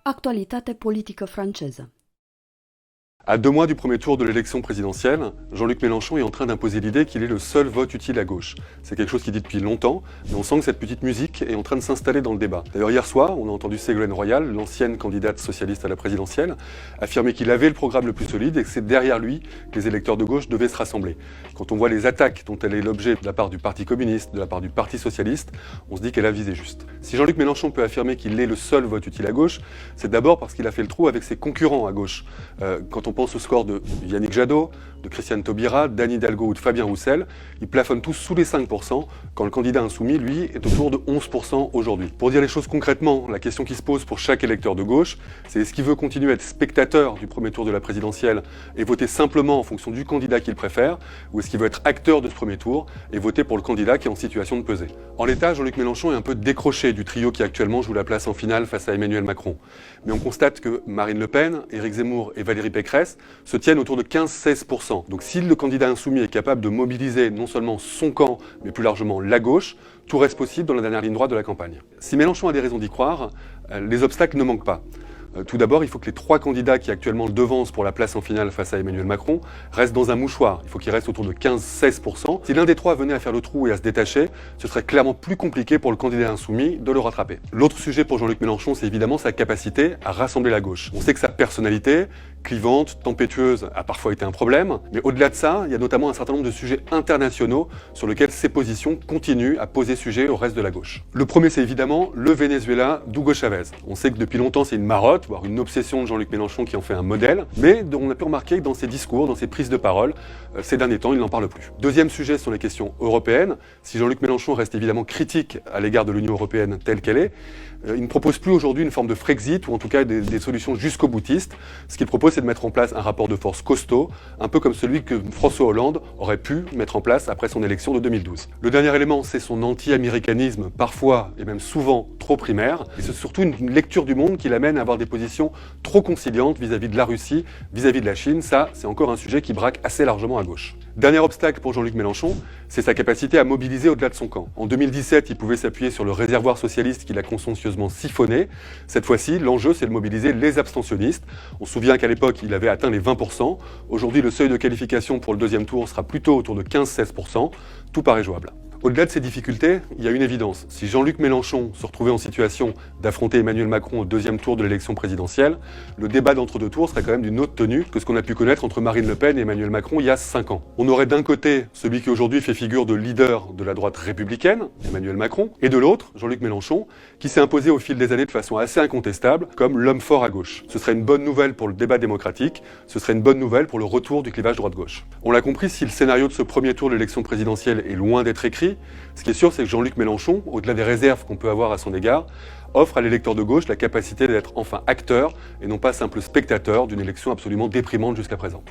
Actualitate politică franceză. À 2 mois du premier tour de l'élection présidentielle, Jean-Luc Mélenchon est en train d'imposer l'idée qu'il est le seul vote utile à gauche. C'est quelque chose qu'il dit depuis longtemps, mais on sent que cette petite musique est en train de s'installer dans le débat. D'ailleurs, hier soir, on a entendu Ségolène Royal, l'ancienne candidate socialiste à la présidentielle, affirmer qu'il avait le programme le plus solide et que c'est derrière lui que les électeurs de gauche devaient se rassembler. Quand on voit les attaques dont elle est l'objet de la part du Parti communiste, de la part du Parti socialiste, on se dit qu'elle a visé juste. Si Jean-Luc Mélenchon peut affirmer qu'il est le seul vote utile à gauche, c'est d'abord parce qu'il a fait le trou avec ses concurrents à gauche. Quand on pense au score de Yannick Jadot, de Christiane Taubira, d'Anne Hidalgo ou de Fabien Roussel, ils plafonnent tous sous les 5%, quand le candidat insoumis, lui, est autour de 11% aujourd'hui. Pour dire les choses concrètement, la question qui se pose pour chaque électeur de gauche, c'est est-ce qu'il veut continuer à être spectateur du premier tour de la présidentielle et voter simplement en fonction du candidat qu'il préfère, ou est-ce qu'il veut être acteur de ce premier tour et voter pour le candidat qui est en situation de peser. En l'état, Jean-Luc Mélenchon est un peu décroché du trio qui actuellement joue la place en finale face à Emmanuel Macron. Mais on constate que Marine Le Pen, Éric Zemmour et Valérie Pécresse se tiennent autour de 15-16%. Donc si le candidat insoumis est capable de mobiliser non seulement son camp, mais plus largement la gauche, tout reste possible dans la dernière ligne droite de la campagne. Si Mélenchon a des raisons d'y croire, les obstacles ne manquent pas. Tout d'abord, il faut que les 3 candidats qui actuellement le devancent pour la place en finale face à Emmanuel Macron restent dans un mouchoir. Il faut qu'ils restent autour de 15-16%. Si l'un des 3 venait à faire le trou et à se détacher, ce serait clairement plus compliqué pour le candidat insoumis de le rattraper. L'autre sujet pour Jean-Luc Mélenchon, c'est évidemment sa capacité à rassembler la gauche. On sait que sa personnalité, clivante, tempétueuse, a parfois été un problème, mais au-delà de ça, il y a notamment un certain nombre de sujets internationaux sur lesquels ses positions continuent à poser sujet au reste de la gauche. Le premier, c'est évidemment le Venezuela d'Hugo Chavez. On sait que depuis longtemps, c'est une marotte, voire une obsession de Jean-Luc Mélenchon qui en fait un modèle, mais on a pu remarquer que dans ses discours, dans ses prises de parole, ces derniers temps, il n'en parle plus. Deuxième sujet sont les questions européennes. Si Jean-Luc Mélenchon reste évidemment critique à l'égard de l'Union européenne telle qu'elle est, il ne propose plus aujourd'hui une forme de Frexit, ou en tout cas des solutions jusqu'au boutiste. Ce qu'il propose, c'est de mettre en place un rapport de force costaud, un peu comme celui que François Hollande aurait pu mettre en place après son élection de 2012. Le dernier élément, c'est son anti-américanisme, parfois et même souvent trop primaire, et c'est surtout une lecture du monde qui l'amène à avoir des positions trop conciliantes vis-à-vis de la Russie, vis-à-vis de la Chine. Ça, c'est encore un sujet qui braque assez largement à gauche. Dernier obstacle pour Jean-Luc Mélenchon, c'est sa capacité à mobiliser au-delà de son camp. En 2017, il pouvait s'appuyer sur le réservoir socialiste qu'il a consciencieusement siphonné. Cette fois-ci, l'enjeu, c'est de mobiliser les abstentionnistes. On se souvient qu'à l'époque, il avait atteint les 20%. Aujourd'hui, le seuil de qualification pour le deuxième tour sera plutôt autour de 15-16%. Tout paraît jouable. Au-delà de ces difficultés, il y a une évidence. Si Jean-Luc Mélenchon se retrouvait en situation d'affronter Emmanuel Macron au deuxième tour de l'élection présidentielle, le débat d'entre-deux tours serait quand même d'une autre tenue que ce qu'on a pu connaître entre Marine Le Pen et Emmanuel Macron il y a 5 ans. On aurait d'un côté celui qui aujourd'hui fait figure de leader de la droite républicaine, Emmanuel Macron, et de l'autre, Jean-Luc Mélenchon, qui s'est imposé au fil des années de façon assez incontestable comme l'homme fort à gauche. Ce serait une bonne nouvelle pour le débat démocratique, ce serait une bonne nouvelle pour le retour du clivage droite-gauche. On l'a compris, si le scénario de ce premier tour de l'élection présidentielle est loin d'être écrit, ce qui est sûr, c'est que Jean-Luc Mélenchon, au-delà des réserves qu'on peut avoir à son égard, offre à l'électeur de gauche la capacité d'être enfin acteur et non pas simple spectateur d'une élection absolument déprimante jusqu'à présent.